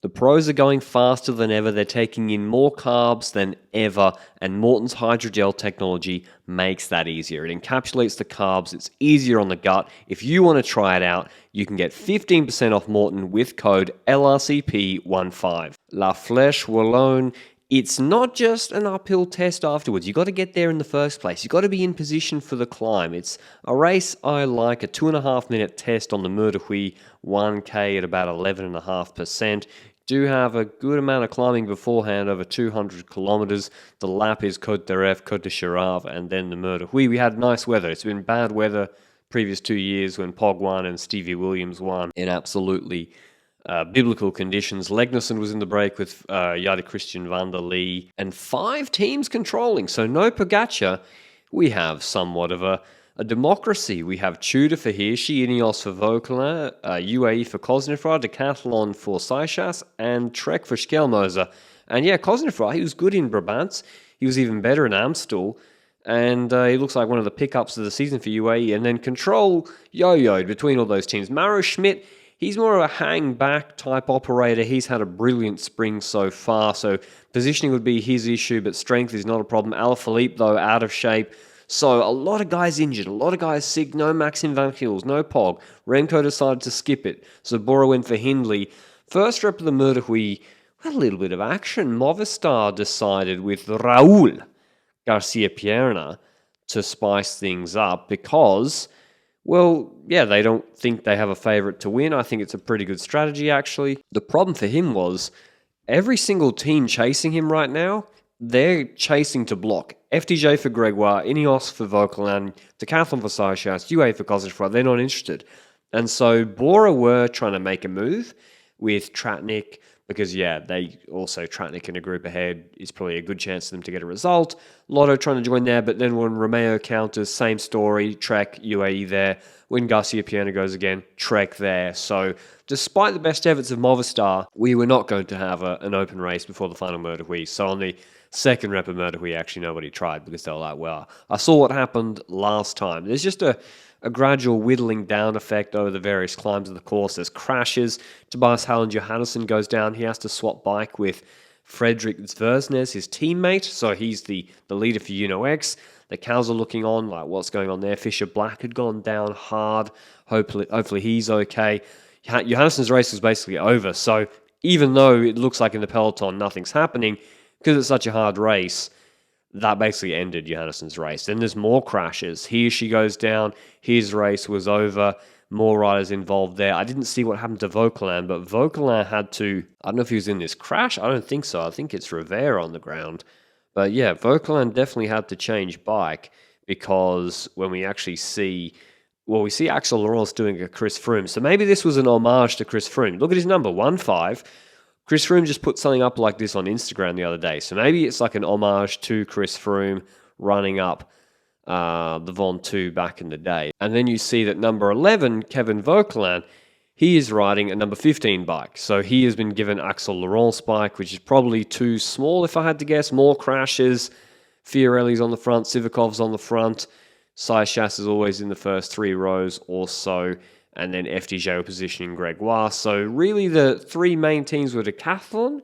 The pros are going faster than ever, they're taking in more carbs than ever, and Morton's hydrogel technology makes that easier. It encapsulates the carbs, it's easier on the gut. If you want to try it out, you can get 15% off Morton with code LRCP15. La Fleche Wallonne, it's not just an uphill test afterwards. You've got to get there in the first place. You've got to be in position for the climb. It's a race I like, a 2.5-minute test on the Mur de Huy 1K at about 11.5%. Do have a good amount of climbing beforehand, over 200 kilometers. The lap is Côte d'Aref, Côte de Chirave, and then the Mur de Huy. We had nice weather. It's been bad weather previous 2 years when Pog won and Stevie Williams won in absolutely biblical conditions. Legnerson was in the break with Jade Christian van der Lee, and 5 teams controlling. So no Pogacar. We have somewhat of a democracy. We have Tudor for Hirschi, Ineos for Vauquelin, UAE for Cosnefroid, Decathlon for Seychelles, and Trek for Schelmoser. And yeah, Cosnefroid, he was good in Brabant. He was even better in Amstel. And he looks like one of the pickups of the season for UAE. And then Control yo-yoed between all those teams. Mauro Schmidt, he's more of a hang-back type operator. He's had a brilliant spring so far. So positioning would be his issue, but strength is not a problem. Alaphilippe, though, out of shape. So a lot of guys injured, a lot of guys sick, no Maxim Van Gils, no Pog. Remco decided to skip it. Zabora went for Hindley. First rep of the Mur de Huy, a little bit of action. Movistar decided with Raul Garcia Pierna to spice things up because, well, yeah, they don't think they have a favourite to win. I think it's a pretty good strategy, actually. The problem for him was every single team chasing him right now, they're chasing to block. FDJ for Gregoire, Ineos for Vauquelin, Decathlon for Seychelles, UAE for Cosnefroid, they're not interested. And so Bora were trying to make a move with Tratnik because, yeah, they also, Tratnik in a group ahead is probably a good chance for them to get a result. Lotto trying to join there, but then when Romeo counters, same story, Trek, UAE there. When Garcia Pierna goes again, Trek there. So despite the best efforts of Movistar, we were not going to have an open race before the final Mur de Huy. So on the second rep of Mur de Huy, actually nobody tried because they were like, well, I saw what happened last time. There's just a gradual whittling down effect over the various climbs of the course. There's crashes. Tobias Hallen Johannesson goes down. He has to swap bike with Fredrik Zversnes, his teammate. So he's the leader for UNO-X. The cows are looking on, like what's going on there. Fisher Black had gone down hard. Hopefully he's okay. Johannesson's race was basically over. So even though it looks like in the peloton nothing's happening, because it's such a hard race, that basically ended Johannesson's race. Then there's more crashes. Hirschi goes down. His race was over. More riders involved there. I didn't see what happened to Vauquelin, but Vauquelin had to... I don't know if he was in this crash. I don't think so. I think it's Rivera on the ground. But yeah, Vauquelin definitely had to change bike because when we actually see... Well, we see Axel Laurence doing a Chris Froome. So maybe this was an homage to Chris Froome. Look at his number, 1.5. Chris Froome just put something up like this on Instagram the other day. So maybe it's like an homage to Chris Froome running up the Ventoux back in the day. And then you see that number 11, Kevin Vauquelin, he is riding a number 15 bike. So he has been given Axel Laurent's bike, which is probably too small if I had to guess. More crashes. Fiorelli's on the front. Sivakov's on the front. Seychelles is always in the first 3 rows or so. And then FDJ were positioning Gregoire. So really the 3 main teams were Decathlon,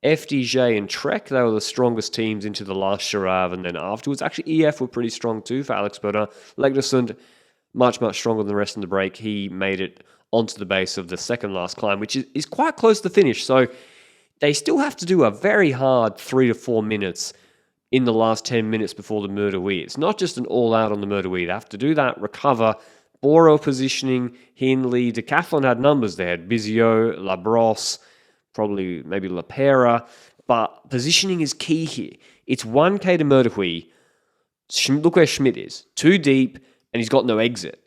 FDJ and Trek. They were the strongest teams into the last Chirave. And then afterwards, actually EF were pretty strong too for Alex Baudin. Legnersund, much stronger than the rest in the break. He made it onto the base of the second last climb, which is quite close to the finish. So they still have to do a very hard 3 to 4 minutes in the last 10 minutes before the Mur de Huy. It's not just an all-out on the Mur de Huy. They have to do that, recover. Bora positioning, Hindley, Decathlon had numbers. They had Biziot, Labrosse, probably maybe La Pera, but positioning is key here. It's 1K to Mur de Huy. Look where Schmidt is. Too deep, and he's got no exit.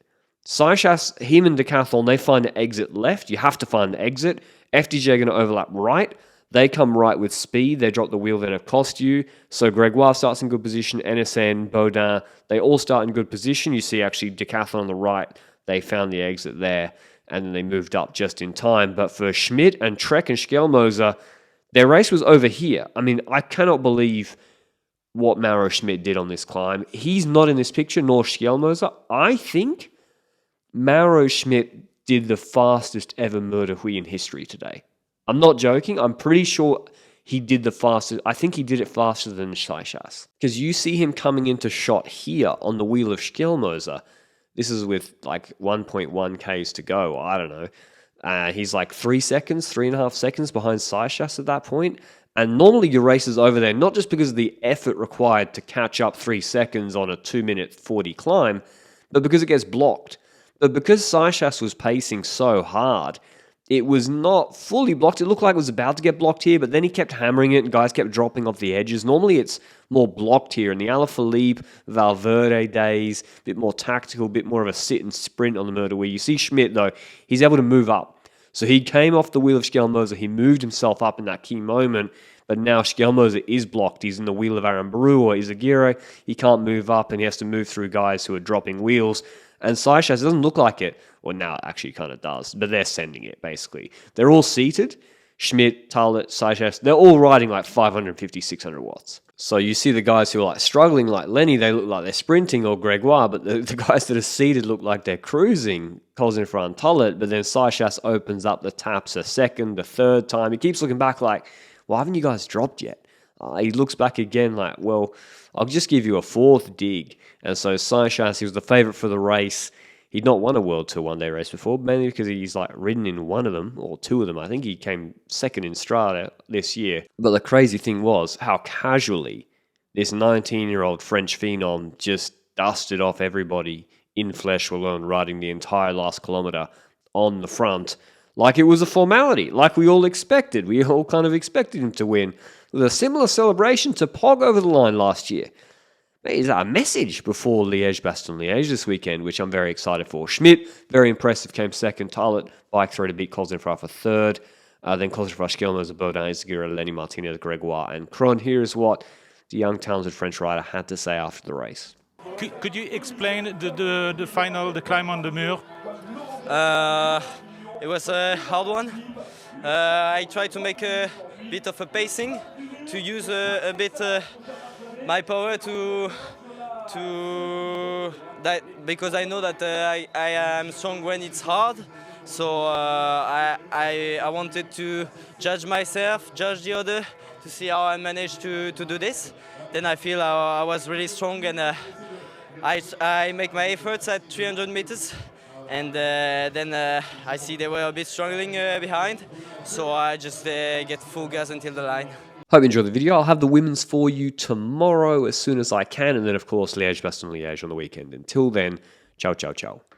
Seychelles, him and Decathlon, they find an exit left. You have to find an exit. FDJ are going to overlap right. They come right with speed. They drop the wheel that have cost you. So Gregoire starts in good position. NSN, Baudin, they all start in good position. You see actually Decathlon on the right. They found the exit there, and then they moved up just in time. But for Schmidt and Trek and Schelmoser, their race was over here. I mean, I cannot believe what Mauro Schmidt did on this climb. He's not in this picture, nor Schelmoser. I think Mauro Schmidt did the fastest ever Mur de Huy in history today. I'm not joking. I'm pretty sure he did the fastest. I think he did it faster than Seixas. Because you see him coming into shot here on the wheel of Schkelmoser. This is with like 1.1 Ks to go. I don't know. He's like 3.5 seconds behind Seixas at that point. And normally your race is over there, not just because of the effort required to catch up 3 seconds on a 2-minute 40 climb, but because it gets blocked. But because Seixas was pacing so hard, it was not fully blocked. It looked like it was about to get blocked here, but then he kept hammering it and guys kept dropping off the edges. Normally it's more blocked here. In the Alaphilippe, Valverde days, a bit more tactical, a bit more of a sit and sprint on the Mur de Huy. You see Schmidt, though, he's able to move up. So he came off the wheel of Schkelmoser. He moved himself up in that key moment, but now Schkelmoser is blocked. He's in the wheel of Aramburu or Izagirre. He can't move up, and he has to move through guys who are dropping wheels. And Seixas doesn't look like it. Well, now it actually kind of does, but they're sending it, basically. They're all seated. Schmidt, Talit, Seixas, they're all riding like 550, 600 watts. So you see the guys who are like struggling, like Lenny, they look like they're sprinting, or Gregoire, but the guys that are seated look like they're cruising. Cosenfront, Talit, but then Seixas opens up the taps a second, a third time. He keeps looking back like, why haven't you guys dropped yet? He looks back again like, well, I'll just give you a fourth dig. And so Seixas, he was the favourite for the race. He'd not won a World Tour one-day race before, mainly because he's like ridden in one of them, or two of them. I think he came second in Strada this year. But the crazy thing was how casually this 19-year-old French phenom just dusted off everybody in Fleche Wallonne, riding the entire last kilometre on the front, like it was a formality, like we all expected. We all kind of expected him to win. With a similar celebration to Pog over the line last year. Is that a message before Liège-Bastogne-Liège this weekend, which I'm very excited for. Schmidt, very impressive, came second. Talit, bike throw to beat Cosenfront for third. Then Cosenfront, Schkelmoser, Baudin, Izagirre, Lenny Martinez, Gregoire, and Cron. Here's what the young talented French rider had to say after the race. Could you explain the final, the climb on the Mur? It was a hard one. I tried to make a bit of a pacing, to use a bit my power to that, because I know that I am strong when it's hard. So I wanted to judge myself, judge the other, to see how I managed to do this. Then I feel I was really strong, and I make my efforts at 300 meters. And then I see they were a bit struggling behind, so I just get full gas until the line. Hope you enjoyed the video. I'll have the women's for you tomorrow as soon as I can, and then of course Liège-Bastogne-Liège on the weekend. Until then, ciao, ciao, ciao.